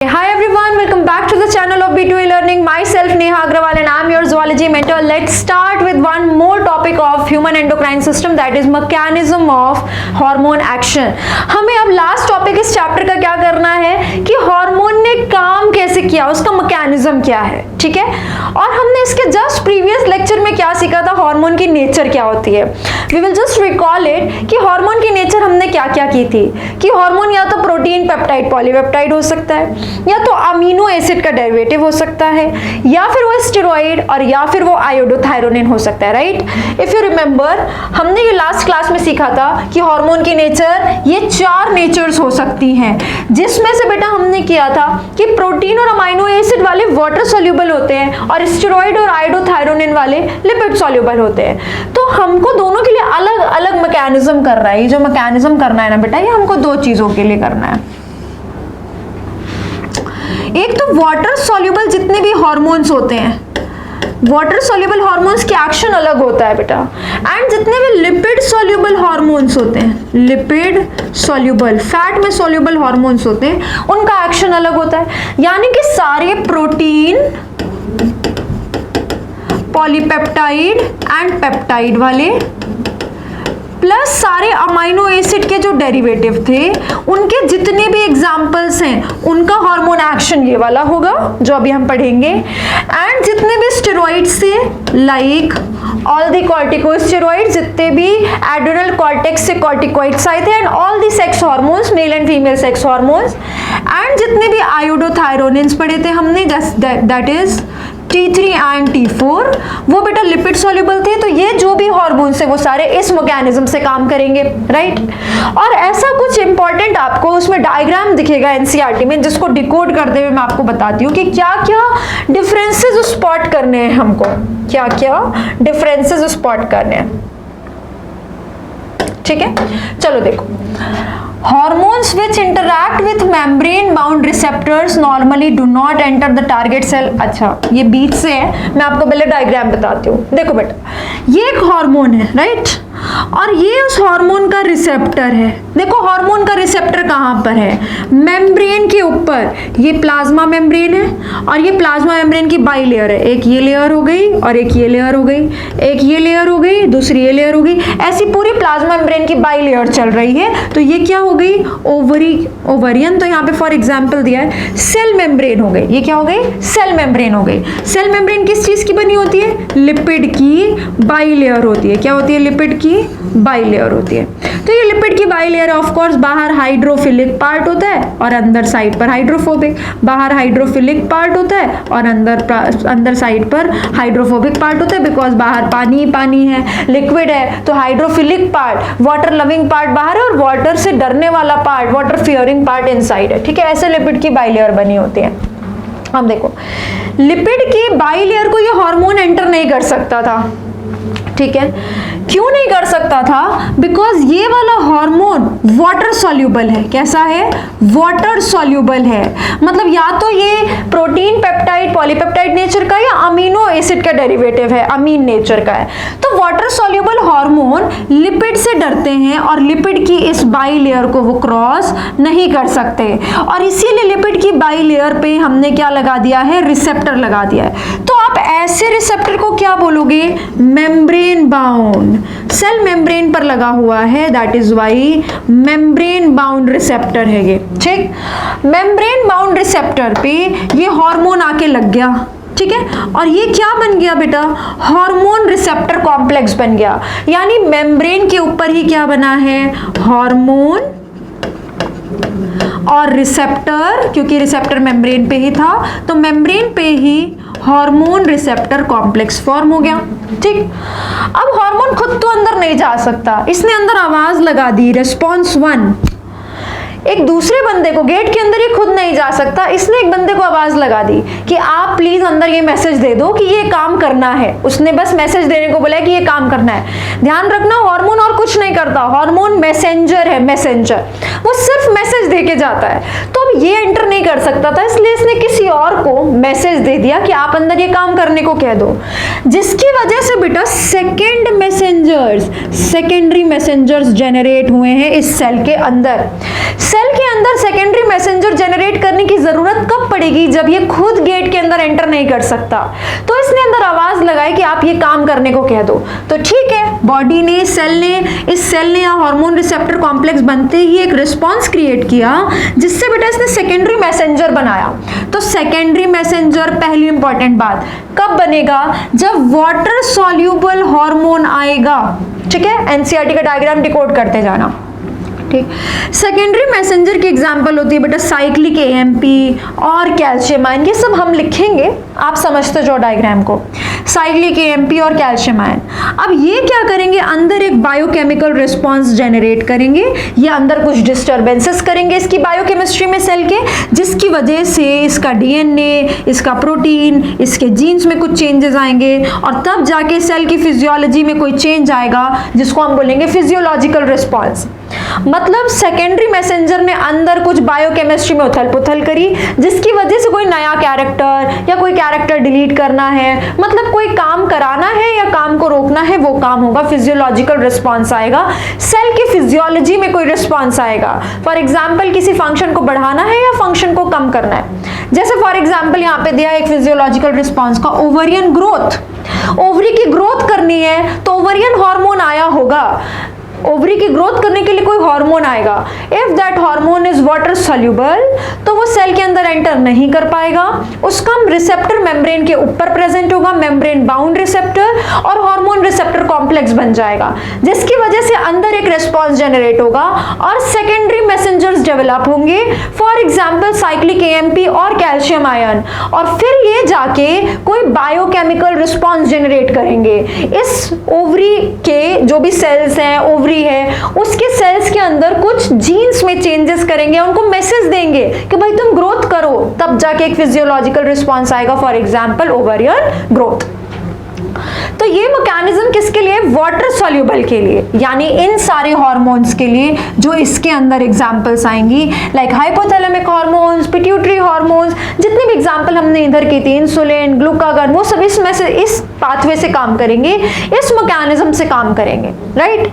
Hi everyone, welcome back to the channel of B2E Learning. Myself Neha Agrawal and I am your zoology mentor. Let's start with one more topic of human endocrine system, that is mechanism of hormone action. हमें अब last topic इस chapter का क्या करना है कि hormone ने काम कैसे किया, उसका मैकेनिज्म क्या है, ठीक है। और हमने इसके जस्ट प्रीवियस लेक्चर में क्या सीखा था, हार्मोन की नेचर क्या होती है। We will just recall it कि हार्मोन की नेचर हमने क्या क्या की थी कि हार्मोन या तो प्रोटीन, पेप्टाइड, पॉलीपेप्टाइड हो सकता है, या तो अमीनो एसिड का डेरिवेटिव हो सकता है, या फिर वो स्टेरॉइड और या फिर वो आयोडोथायरोनिन हो सकता है, राइट। इफ यू रिमेंबर हमने ये लास्ट क्लास में सीखा था कि हार्मोन की नेचर ये चार नेचर्स हो सकती हैं, जिसमें से बेटा हमने किया था कि प्रोटीन और अमीनो एसिड वाले वाटर सॉल्युबल होते हैं और स्टेरॉइड और आयोडोथायरोनिन वाले लिपिड सॉल्युबल होते हैं। तो हमको दोनों के लिए अलग अलग मैकेनिज्म कर रहा है। ये जो मैकेनिज्म करना है ना बेटा, ये हमको दो चीजों के लिए करना है। एक तो वाटर सॉल्युबल जितने भी हार्मोन्स होते हैं, वाटर सॉल्युबल हार्मोन्स की एक्शन अलग होता है बेटा, एंड जितने भी लिपिड सॉल्युबल हार्मोन्स होते हैं, लिपिड सॉल्युबल फैट में सॉल्युबल हार्मोन्स होते हैं, उनका एक्शन अलग होता है। यानी कि सारे प्रोटीन, पॉलीपेप्टाइड एंड पेप्टाइड वाले प्लस सारे अमीनो एसिड के जो डेरिवेटिव थे, उनके जितने भी एग्जाम्पल्स हैं, उनका हार्मोन एक्शन ये वाला होगा जो अभी हम पढ़ेंगे। एंड जितने भी स्टेरॉइड्स थे, लाइक ऑल दी कॉर्टिकोस्टेरॉइड, जितने भी एड्रेनल कॉर्टेक्स से कॉर्टिकॉइड्स आए थे, and all the sex hormones, male and female sex hormones, and जितने भी आयोडोथायरोनिन्स पढ़े थे हमने, that is T3 and T4, वो बेटा लिपिड सॉल्युबल थे। तो ये जो भी हार्मोन्स है वो सारे इस मैकेनिज्म से काम करेंगे, राइट। और ऐसा कुछ इंपॉर्टेंट आपको उसमें डायग्राम दिखेगा एनसीईआरटी में, जिसको डिकोड करते हुए मैं आपको बताती हूँ कि क्या क्या डिफरेंसेस स्पॉट करने हैं हमको, क्या क्या डिफरेंसेस स्पॉट करने हैं, ठीक है। चलो देखो, hormones which interact with membrane bound receptors normally do not enter the target cell। अच्छा, ये बीच से है, मैं आपको पहले डायग्राम बताती हूँ। देखो बेटा, ये एक हार्मोन है, राइट, और ये उस हार्मोन का रिसेप्टर है। देखो हार्मोन का रिसेप्टर कहाँ पर है, मेम्ब्रेन के ऊपर। ये प्लाज्मा मेम्ब्रेन है और ये प्लाज्मा मेम्ब्रेन की बाई लेयर है। एक ये लेयर हो गई और एक ये लेयर हो गई, एक ये लेयर हो गई, दूसरी ये लेयर हो गई, ऐसी पूरी प्लाज्मा मेम्ब्रेन की बाई लेयर चल रही है। तो ये क्या हो गई, ओवरियन। तो यहाँ पे फॉर एग्जांपल दिया है सेल मेम्ब्रेन हो गई। ये क्या हो गई, सेल मेम्ब्रेन हो गई। सेल मेम्ब्रेन किस चीज की बनी होती है, लिपिड की बाई लेयर होती है। क्या होती है, लिपिड की बाई लेयर होती है। तो ये लिपिड की बाई लेयर ऑफ कोर्स बाहर हाइड्रोफिलिक पार्ट होता है और अंदर साइड पर हाइड्रोफोबिक। बाहर हाइड्रोफिलिक पार्ट होता है और अंदर साइड पर हाइड्रोफोबिक पार्ट होता है, बिकॉज बाहर पानी ही पानी है, लिक्विड है। तो hydrophilic part, water loving part बाहर है और वाटर से डरने वाला part, water fearing part inside है, ठीक है। ऐसे लिपिड की बाई लेयर बनी होती है। अब देखो, लिपिड की बाई लेयर को ये हार्मोन एंटर नहीं कर सकता था, ठीक है। क्यों नहीं कर सकता था, बिकॉज ये वाला हार्मोन वाटर सॉल्युबल है। कैसा है, वाटर सॉल्युबल है। मतलब या तो ये प्रोटीन, पेप्टाइड, पॉलीपेप्टाइड नेचर का या अमीनो एसिड का डेरिवेटिव है, अमीन नेचर का है। तो वाटर सॉल्युबल हार्मोन लिपिड से डरते हैं और लिपिड की इस बाई लेयर को वो क्रॉस नहीं कर सकते, और इसीलिए लिपिड की बाई लेयर पे हमने क्या लगा दिया है, रिसेप्टर लगा दिया है। तो आप ऐसे रिसेप्टर को क्या बोलोगे, मेम्ब्रेन बाउंड। सेल मेम्ब्रेन पर लगा हुआ है, that is why membrane bound receptor है ये, ठीक। मेम्ब्रेन बाउंड रिसेप्टर पे ये हार्मोन आके लग गया, ठीक है। और ये क्या बन गया बेटा, हार्मोन रिसेप्टर कॉम्प्लेक्स बन गया। यानी मेम्ब्रेन के ऊपर ही क्या बना है, हार्मोन और रिसेप्टर, क्योंकि रिसेप्टर मेम्ब्रेन पे ही था तो मेम्ब्रेन पे ही हार्मोन रिसेप्टर कॉम्प्लेक्स फॉर्म हो गया, ठीक। अब हार्मोन खुद तो अंदर नहीं जा सकता, इसने अंदर आवाज लगा दी, रिस्पॉन्स 1। एक दूसरे बंदे को, गेट के अंदर ये खुद नहीं जा सकता, इसने एक बंदे को आवाज लगा दी कि आप प्लीज अंदर ये मैसेज दे दो कि ये काम करना है। उसने बस मैसेज देने को बोला कि ये काम करना है। ध्यान रखना, हार्मोन और कुछ नहीं करता, हार्मोन मैसेंजर है, मैसेंजर, वो सिर्फ मैसेज दे के जाता है। तो अब ये एंटर नहीं कर सकता था, इसलिए इसने किसी और को मैसेज दे दिया कि आप अंदर ये काम करने को कह दो, जिसकी वजह से बेटा second messengers, secondary messengers generate हुए हैं इस सेल के अंदर। सेल के अंदर सेकेंडरी मैसेंजर जनरेट करने की जरूरत कब पड़ेगी? जब ये खुद गेट के अंदर एंटर नहीं कर सकता, तो इसने अंदर आवाज लगाई कि आप ये काम करने को कह दो। तो ठीक है, बॉडी ने, इस सेल ने या हार्मोन रिसेप्टर कॉम्प्लेक्स बनते ही एक रिस्पॉन्स क्रिएट किया, जिससे बेटा इसने सेकेंडरी मैसेंजर बनाया। तो सेकेंडरी मैसेंजर, पहली इंपॉर्टेंट बात, कब बनेगा? जब वाटर सॉल्यूबल हार्मोन आएगा। ठीक है, एनसीईआरटी का डायग्राम डिकोड करते जाना। ठीक, सेकेंडरी मैसेंजर की एग्जांपल होती है बेटा साइक्लिक एएमपी और कैल्शियम आयन। ये सब हम लिखेंगे, आप समझते जाओ डायग्राम को। साइक्लिक एएमपी और कैल्शियम आयन, अब ये क्या करेंगे? अंदर एक बायोकेमिकल रिस्पॉन्स जनरेट करेंगे, ये अंदर कुछ डिस्टर्बेंसेस करेंगे इसकी बायोकेमिस्ट्री में सेल के, जिसकी वजह से इसका डीएनए, इसका प्रोटीन, इसके जीन्स में कुछ चेंजेस आएंगे, और तब जाके सेल की फिजियोलॉजी में कोई चेंज आएगा, जिसको हम बोलेंगे फिजियोलॉजिकल रिस्पॉन्स। मतलब सेकेंडरी मैसेंजर ने अंदर कुछ बायोकेमिस्ट्री में उथल पुथल करी, जिसकी वजह से कोई नया कैरेक्टर या कोई कैरेक्टर डिलीट करना है, मतलब कोई काम कराना है या काम को रोकना है, वो काम होगा, फिजियोलॉजिकल रिस्पॉन्स आएगा, सेल की फिजियोलॉजी में कोई रिस्पॉन्स आएगा। फॉर एग्जाम्पल किसी फंक्शन को बढ़ाना है या फंक्शन को कम करना है, जैसे फॉर एग्जाम्पल यहाँ पे दिया एक फिजियोलॉजिकल रिस्पॉन्स का ओवरियन ग्रोथ, ओवरी की ग्रोथ करनी है तो ओवरियन हार्मोन आया होगा, ओवरी की ग्रोथ करने के लिए कोई हार्मोन आएगा। If that hormone is water soluble, तो वो सेल के अंदर एंटर नहीं कर पाएगा, उसका रिसेप्टर मेम्ब्रेन के ऊपर प्रेजेंट होगा, मेम्ब्रेन बाउंड रिसेप्टर, और हार्मोन रिसेप्टर कॉम्प्लेक्स बन जाएगा, जिसकी वजह से अंदर एक रिस्पॉन्स जनरेट होगा और सेकेंडरी मैसेंजर्स डेवलप होंगे, फॉर एग्जाम्पल साइक्लिक एएमपी और कैल्शियम आयन, और फिर ये जाके कोई बायोकेमिकल रिस्पॉन्स जनरेट करेंगे। इस ओवरी के जो भी सेल्स हैं, है उसके सेल्स के अंदर कुछ जीन्स में चेंजेस करेंगे, उनको मैसेज देंगे कि भाई तुम ग्रोथ करो, तब जाके एक फिजियोलॉजिकल रिस्पॉन्स आएगा, फॉर एग्जांपल ओवरियन ग्रोथ। तो ये मैकेनिज्म किसके लिए? वाटर सॉल्यूबल के लिए, यानी इन सारे हार्मोन्स के लिए जो इसके अंदर एग्जांपल्स आएंगी, like hypothalamic hormones, pituitary hormones, जितने भी एग्जांपल हमने इधर की थी, इंसुलिन, ग्लूकागॉन, वो सब इसमें से, इस पाथवे से काम करेंगे, इस मैकेनिज्म से काम करेंगे, राइट?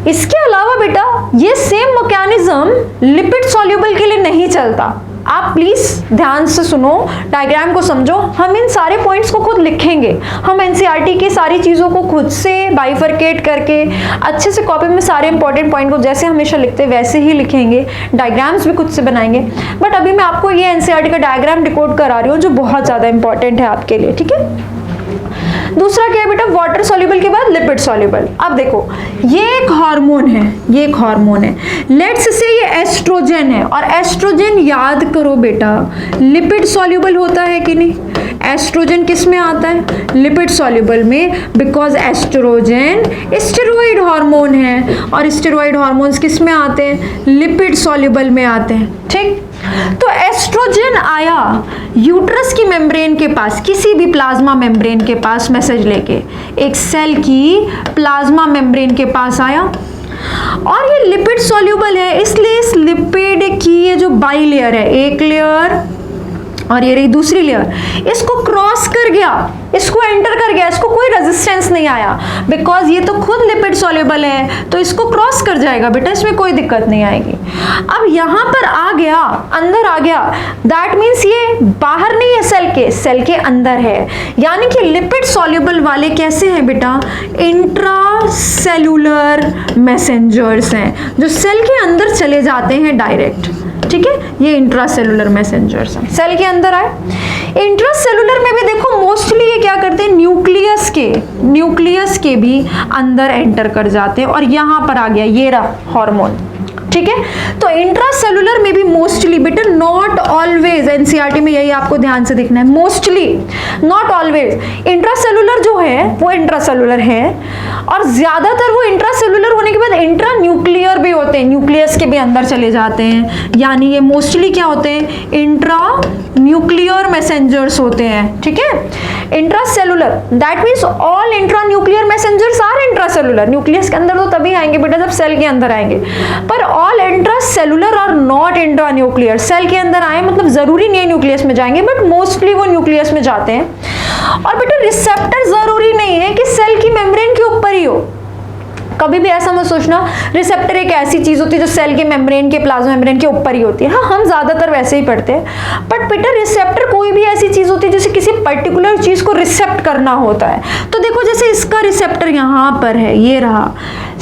इसके अलावा बेटा ये सेम मैकेनिज्म लिपिड सॉल्यूबल के लिए नहीं चलता। आप प्लीज ध्यान से सुनो, डायग्राम को समझो, हम इन सारे पॉइंट्स को खुद लिखेंगे, हम एनसीईआरटी की सारी चीज़ों को खुद से बाइफरकेट करके अच्छे से कॉपी में सारे इंपॉर्टेंट पॉइंट को जैसे हमेशा लिखते हैं वैसे ही लिखेंगे, डायग्राम्स भी खुद से बनाएंगे। बट अभी मैं आपको ये एनसीईआरटी का डायग्राम डिकोड करा रही हूँ जो बहुत ज़्यादा इंपॉर्टेंट है आपके लिए, ठीक है? दूसरा क्या है बेटा? वाटर सॉल्यूबल के बाद लिपिड सॉल्यूबल। अब देखो ये एक हार्मोन है, ये एक हार्मोन है, लेट्स से ये एस्ट्रोजन है, और एस्ट्रोजन याद करो बेटा लिपिड सॉल्यूबल होता है कि नहीं? एस्ट्रोजन किस में आता है? लिपिड सॉल्यूबल में, बिकॉज एस्ट्रोजन स्टेरॉइड हार्मोन है, और स्टेरॉइड हार्मोन्स किस में आते हैं? लिपिड सॉल्यूबल में आते हैं, ठीक? तो एस्ट्रोजन आया यूट्रस की मेम्ब्रेन के पास, किसी भी प्लाज्मा मेम्ब्रेन के पास मैसेज लेके, एक सेल की प्लाज्मा मेम्ब्रेन के पास आया, और ये लिपिड सॉल्यूबल है, इसलिए इस लिपिड की ये जो बाई लेयर है, एक लेयर और ये रही दूसरी लेयर, इसको क्रॉस कर गया, इसको एंटर कर गया, इसको कोई रेजिस्टेंस नहीं आया, बिकॉज ये तो खुद लिपिड सॉल्यूबल है, तो इसको क्रॉस कर जाएगा बेटा, इसमें कोई दिक्कत नहीं आएगी। अब यहां पर आ गया, अंदर आ गया, दैट मीन्स ये बाहर नहीं है सेल के अंदर है, यानी कि लिपिड सॉल्यूबल वाले कैसे हैं बेटा? इंट्रासेल्यूलर मैसेंजर्स हैं, जो सेल के अंदर चले जाते हैं डायरेक्ट, ठीक है? ये इंट्रासेलुलर मैसेंजर्स हैं, सेल के अंदर आए। इंट्रासेलुलर में भी देखो मोस्टली ये क्या करते हैं? न्यूक्लियस के भी अंदर एंटर कर जाते हैं, और यहां पर आ गया ये रहा हार्मोन, ठीक है? तो इंट्रासेलुलर में भी मोस्टली बेटा, नॉट ऑलवेज, एनसीईआरटी में यही आपको ध्यान से देखना है, मोस्टली नॉट ऑलवेज। इंट्रासेलुलर जो है वो इंट्रासेलुलर है, और ज्यादातर वो इंट्रासेलुलर होने के बाद इंट्रा न्यूक्लियर भी होते हैं, न्यूक्लियस के भी अंदर चले जाते हैं, यानी ये मोस्टली क्या होते हैं? इंट्रा न्यूक्लियर मैसेंजर्स होते हैं, ठीक है? Intracellular that means all intra nuclear messengers are intracellular. Nucleus के अंदर तो तभी आएंगे बेटा जब सेल के अंदर आएंगे, पर ऑल इंट्रासेलुलर और नॉट इंट्रा न्यूक्लियर, सेल के अंदर आए मतलब जरूरी नहीं है न्यूक्लियस में जाएंगे, बट मोस्टली वो न्यूक्लियस में जाते हैं। और बेटा रिसेप्टर जरूरी नहीं है कि सेल की मेम्ब्रेन के ऊपर ही हो, कभी भी ऐसा मत सोचना रिसेप्टर एक ऐसी चीज होती है जो सेल के मेम्ब्रेन के प्लाज्मा मेम्ब्रेन के ऊपर ही होती है। हाँ, हम ज्यादातर वैसे ही पढ़ते हैं, बट बेटा रिसेप्टर कोई भी ऐसी चीज होती है जैसे किसी पर्टिकुलर चीज को रिसेप्ट करना होता है। तो देखो जैसे इसका रिसेप्टर यहाँ पर है, ये रहा,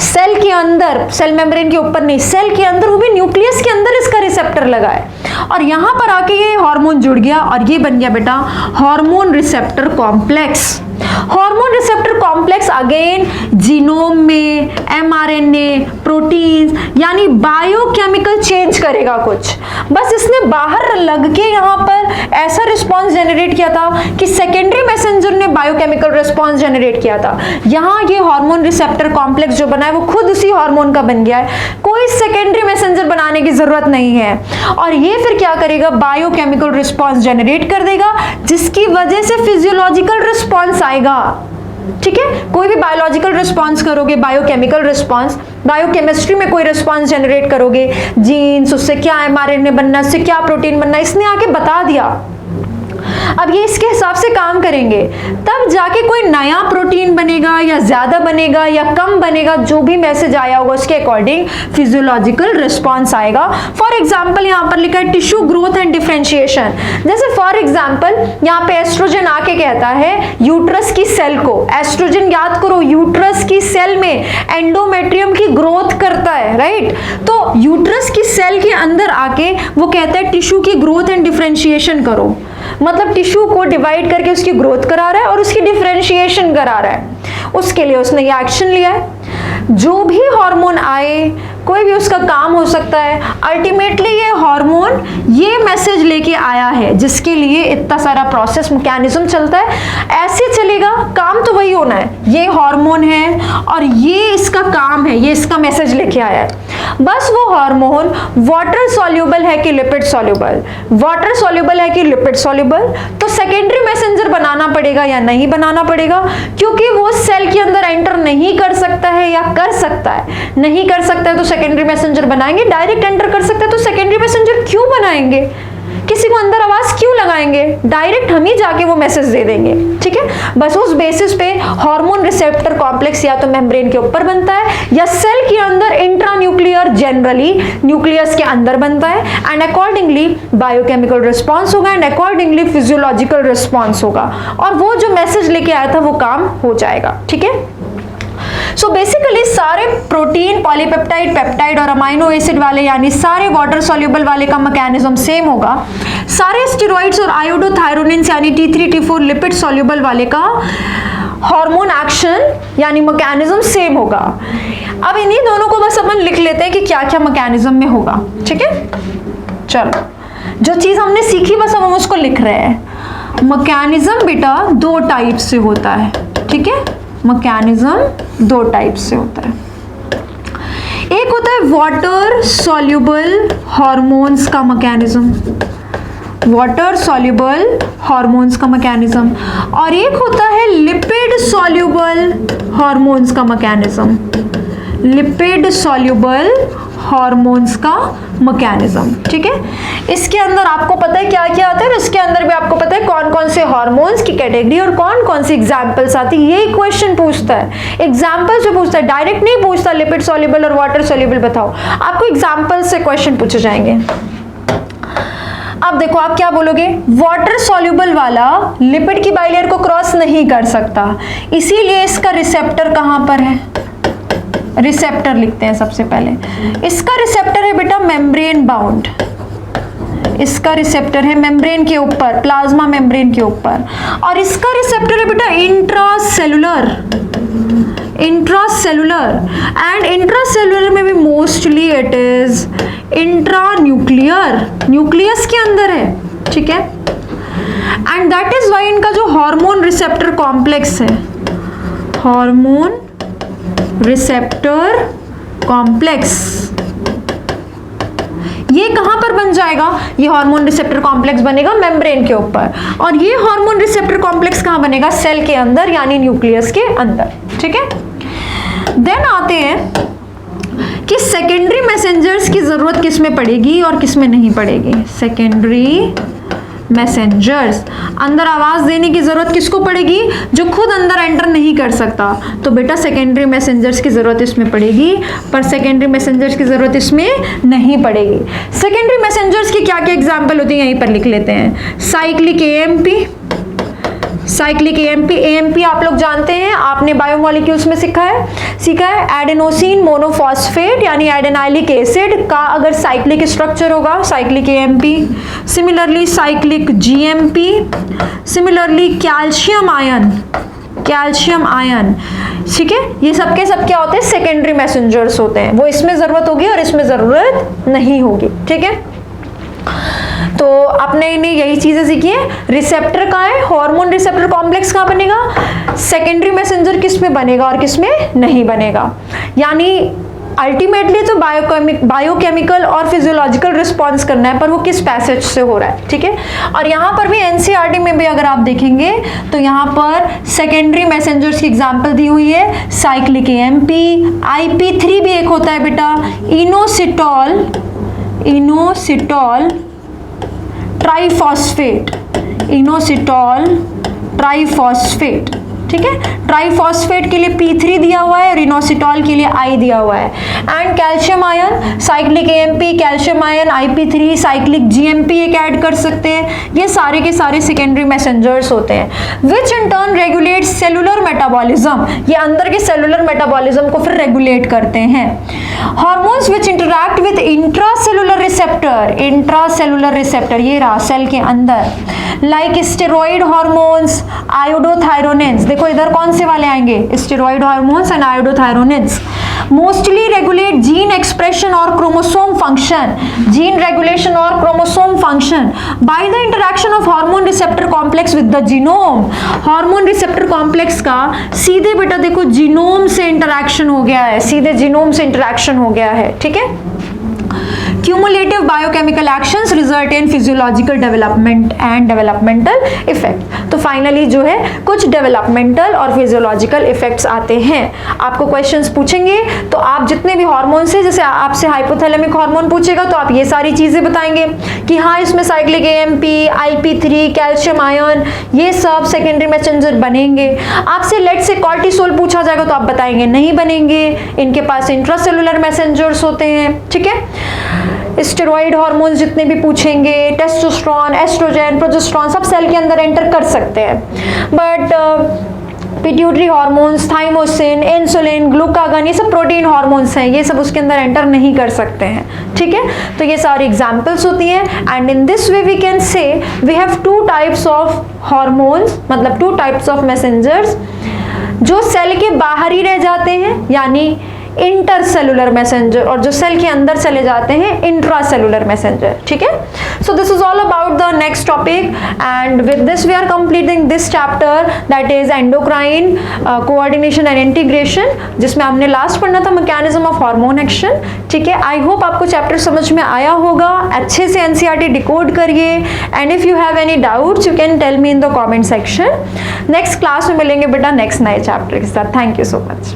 सेल के अंदर, सेल मेम्ब्रेन के ऊपर नहीं, सेल के अंदर, वो भी न्यूक्लियस के अंदर इसका रिसेप्टर लगा है, और यहाँ पर आके ये हार्मोन जुड़ गया और ये बन गया बेटा hormone receptor complex. Hormone receptor complex again genome में, एमआरएनए, प्रोटीन यानी बायोकेमिकल चेंज करेगा कुछ। बस इसने बाहर लग के यहाँ पर ऐसा रिस्पॉन्स जनरेट किया था कि सेकेंडरी मैसेंजर ने बायोकेमिकल रिस्पॉन्स जनरेट किया था। यहाँ ये हार्मोन रिसेप्टर कॉम्प्लेक्स जो बना है वो खुद उसी हार्मोन का बन गया है, कोई सेकेंडरी मैसेंजर बनाने की जरूरत नहीं है। और ये फिर क्या करेगा, बायोकेमिकल रिस्पॉन्स जनरेट कर देगा, जिसकी वजह से फिजियोलॉजिकल रिस्पॉन्स आएगा। ठीक है, कोई भी बायोलॉजिकल रिस्पॉन्स करोगे, बायोकेमिकल रिस्पॉन्स, बायोकेमिस्ट्री में कोई रिस्पॉन्स जनरेट करोगे, जीन्स, उससे क्या एमआरएनए बनना, उससे क्या प्रोटीन बनना, इसने आके बता दिया। अब ये इसके हिसाब से काम करेंगे, तब जाके कोई नया प्रोटीन बनेगा या ज्यादा बनेगा या कम बनेगा, जो भी मैसेज आया होगा उसके अकॉर्डिंग फिजियोलॉजिकल रिस्पॉन्स आएगा। फॉर एग्जाम्पल यहाँ पर लिखा है टिश्यू ग्रोथ एंड डिफरेंशिएशन। जैसे फॉर एग्जाम्पल यहाँ पे एस्ट्रोजन आके कहता है यूट्रस की सेल को, एस्ट्रोजन याद करो यूट्रस की सेल में एंडोमेट्रियम की ग्रोथ करता है, राइट। तो यूट्रस की सेल के अंदर आके वो कहता है टिश्यू की ग्रोथ एंड डिफरेंशिएशन करो, मतलब टिश्यू को डिवाइड करके उसकी ग्रोथ करा रहा है और उसकी डिफरेंशिएशन करा रहा है। उसके लिए उसने ये एक्शन लिया है। जो भी हार्मोन आए, कोई भी उसका काम हो सकता है, अल्टीमेटली ये हार्मोन ये मैसेज लेके आया है, जिसके लिए इतना सारा प्रोसेस मैकेनिज्म चलता है। ऐसे चलेगा, काम तो वही होना है, ये हार्मोन है और ये इसका काम है, ये इसका मैसेज लेके आया है। बस वो हार्मोन वाटर सॉल्युबल है कि लिपिड सॉल्युबल, वाटर सॉल्युबल है कि लिपिड सॉल्युबल, तो सेकेंडरी मैसेंजर बनाना पड़ेगा या नहीं बनाना पड़ेगा, क्योंकि वो सेल के अंदर एंटर नहीं कर सकता है या कर सकता है, नहीं कर सकता है तो सेकेंडरी मैसेंजर बनाएंगे, डायरेक्ट एंटर कर सकते हैं तो सेकेंडरी मैसेंजर क्यों बनाएंगे, किसी को अंदर आवाज क्यों लगाएंगे, डायरेक्ट हम ही जाके वो मैसेज दे देंगे। ठीक है, बस उस बेसिस पे हार्मोन रिसेप्टर कॉम्प्लेक्स या तो मेम्ब्रेन के ऊपर बनता है या सेल के अंदर इंट्रान्यूक्लियर, जनरली न्यूक्लियस के अंदर बनता है, एंड अकॉर्डिंगली बायोकेमिकल रिस्पॉन्स होगा एंड अकॉर्डिंगली फिजियोलॉजिकल रिस्पॉन्स होगा, और वो जो मैसेज लेके आया था वो काम हो जाएगा। ठीक है, सो बेसिकली सारे प्रोटीन, पॉलीपेप्टाइड, पेप्टाइड और अमाइनो एसिड वाले यानी सारे वाटर सॉल्युबल वाले का मैकेनिज्म सेम होगा। सारे स्टेरॉइड्स और आयोडोथायरोनिन्स यानी T3, T4 लिपिड सॉल्युबल वाले का हार्मोन एक्शन यानी मैकेनिज्म सेम होगा। अब इन्हीं दोनों को बस अपन लिख लेते हैं कि क्या क्या मैकेनिज्म में होगा। ठीक है, चलो जो चीज हमने सीखी बस अब हम उसको लिख रहे हैं। मैकेनिज्म बेटा दो टाइप से होता है। ठीक है, मैकेनिज्म दो टाइप से होता है। एक होता है वाटर सॉल्युबल हार्मोन्स का मैकेनिज्म, वाटर सॉल्युबल हार्मोन्स का मैकेनिज्म, और एक होता है लिपिड सॉल्युबल हार्मोन्स का मैकेनिज्म, लिपिड सॉल्युबल हार्मोन्स का मैकेनिज्म। ठीक है, इसके अंदर आपको पता है क्या क्या आता है, इसके अंदर भी आपको पता है कौन कौन से हार्मोन्स की कैटेगरी और कौन कौन सी एग्जांपल्स आती है। ये क्वेश्चन पूछता है, एग्जांपल जो पूछता है, डायरेक्ट नहीं पूछता लिपिड सॉल्युबल और वाटर सॉल्युबल बताओ, आपको एग्जांपल से क्वेश्चन पूछे जाएंगे। अब देखो आप क्या बोलोगे, वाटर सॉल्युबल वाला लिपिड की बाइलेयर को क्रॉस नहीं कर सकता, इसीलिए इसका रिसेप्टर कहां पर है, रिसेप्टर लिखते हैं सबसे पहले। इसका रिसेप्टर है बेटा मेम्ब्रेन बाउंड, इसका रिसेप्टर है मेम्ब्रेन के ऊपर, प्लाज्मा मेम्ब्रेन के ऊपर, और इसका रिसेप्टर है बेटा इंट्रासेलुलर, इंट्रासेलुलर, एंड इंट्रासेलुलर में भी mostly it is intranuclear, nucleus के अंदर है। ठीक है, एंड दैट इज वाई इनका जो हार्मोन रिसेप्टर कॉम्प्लेक्स है, हार्मोन रिसेप्टर कॉम्प्लेक्स, ये कहां पर बन जाएगा, ये हार्मोन रिसेप्टर कॉम्प्लेक्स बनेगा मेम्ब्रेन के ऊपर, और ये हार्मोन रिसेप्टर कॉम्प्लेक्स कहां बनेगा, सेल के अंदर यानी न्यूक्लियस के अंदर। ठीक है, देन आते हैं कि सेकेंडरी मैसेंजर्स की जरूरत किस में पड़ेगी और किस में नहीं पड़ेगी। Secondary messengers. अंदर आवाज देने की जरूरत किसको पड़ेगी? जो खुद अंदर एंटर नहीं कर सकता, तो बेटा सेकेंडरी मैसेंजर्स की जरूरत इसमें पड़ेगी, पर सेकेंडरी मैसेंजर्स की जरूरत इसमें नहीं पड़ेगी। सेकेंडरी मैसेंजर्स की क्या क्या एग्जाम्पल होती है, यहीं पर लिख लेते हैं। Cyclic AMP, cyclic AMP, AMP आप लोग जानते हैं, आपने बायोमोलिक्यूल्स में सीखा है। एडेनोसिन मोनोफॉस्फेट यानी एडेनाइलिक एसिड का अगर साइक्लिक स्ट्रक्चर होगा, cyclic AMP. Similarly cyclic GMP, similarly calcium ion, calcium ion, ठीक है। ये सब के सब क्या होते हैं? सेकेंडरी मैसेंजर्स होते हैं। वो इसमें जरूरत होगी और इसमें जरूरत नहीं होगी, ठीक है। तो आपने यही चीजें सीखी है। रिसेप्टर कहाँ है? हार्मोन रिसेप्टर कॉम्प्लेक्स कहाँ बनेगा? सेकेंडरी मैसेंजर किस में बनेगा और किस में नहीं बनेगा। यानी अल्टीमेटली तो बायोकेमिकल और फिजियोलॉजिकल रिस्पॉन्स करना है, पर वो किस पैसेज से हो रहा है, ठीक है। और यहाँ पर भी एनसीईआरटी में भी अगर आप देखेंगे तो यहाँ पर सेकेंडरी मैसेंजर्स की एग्जांपल दी हुई है। साइक्लिक एएमपी, IP3 भी एक होता है बेटा, inositol, inositol triphosphate, inositol triphosphate, ठीक है। ट्राइफॉस्फेट के लिए P3 दिया हुआ है और इनोसिटॉल के लिए I दिया हुआ है। And calcium ion, cyclic AMP, calcium ion, IP3, cyclic GMP एक ऐड कर सकते हैं। ये सारे के सारे सेकेंडरी मैसेंजर्स होते हैं, which in turn regulate cellular metabolism. ये अंदर के सेलुलर मेटाबॉलिज्म को फिर रेगुलेट करते हैं। Hormones which interact with intracellular receptor, intracellular receptor ये रहा सेल के अंदर, लाइक स्टेरॉइड हार्मोन्स, आयोडोथायरोनिन्स। देखो इधर कौन से वाले आएंगे? Steroid hormones and iodothyronines. Mostly regulate gene expression और क्रोमोसोम फंक्शन, जीन रेगुलेशन और chromosome function by the interaction of hormone receptor complex with the genome. Hormone receptor complex का सीधे बेटा देखो जीनोम से इंटरैक्शन हो गया है, सीधे जीनोम से इंटरैक्शन हो गया है, ठीक है। Cumulative biochemical actions result in physiological development and developmental effect। तो फाइनली जो है कुछ डेवलपमेंटल और फिजियोलॉजिकल इफेक्ट्स आते हैं। आपको क्वेश्चंस पूछेंगे तो आप जितने भी हार्मोन से, जैसे आपसे हाइपोथैलेमिक हार्मोन पूछेगा तो आप ये सारी चीजें बताएंगे कि हाँ इसमें cyclic AMP, IP3, calcium ion ये सब सेकेंडरी मैसेंजर बनेंगे। आपसे लेट से कॉर्टिसोल पूछा जाएगा तो आप बताएंगे नहीं बनेंगे, इनके पास इंट्रासेलुलर मैसेंजर्स होते हैं, ठीक है। स्टेरॉइड हार्मोन्स जितने भी पूछेंगे, टेस्टोस्टेरोन, एस्ट्रोजन, प्रोजेस्टेरोन सब सेल के अंदर एंटर कर सकते हैं, but pituitary hormones, thymosin, insulin, glucagon ये सब प्रोटीन हार्मोन्स हैं, ये सब उसके अंदर एंटर नहीं कर सकते हैं, ठीक है। तो ये सारी एग्जांपल्स होती हैं। And in this way we can say we have two types of hormones, मतलब टू टाइप्स ऑफ मैसेंजर्स जो सेल के बाहर ही रह जाते हैं यानी इंटरसेलुलर मैसेंजर, और जो सेल के अंदर चले जाते हैं इंट्रासेलुलर मैसेंजर, ठीक है। So this is all about the next topic and with this we are completing this chapter that is endocrine coordination and integration, जिसमें हमने लास्ट पढ़ना था मैकेनिज्म ऑफ हार्मोन एक्शन, ठीक है। आई होप आपको chapter समझ में आया होगा, अच्छे से एनसीईआरटी डिकोड करिए and if you have any doubts you can tell me in the comment section. Next class में मिलेंगे बेटा नेक्स्ट नए चैप्टर के साथ। Thank you so much.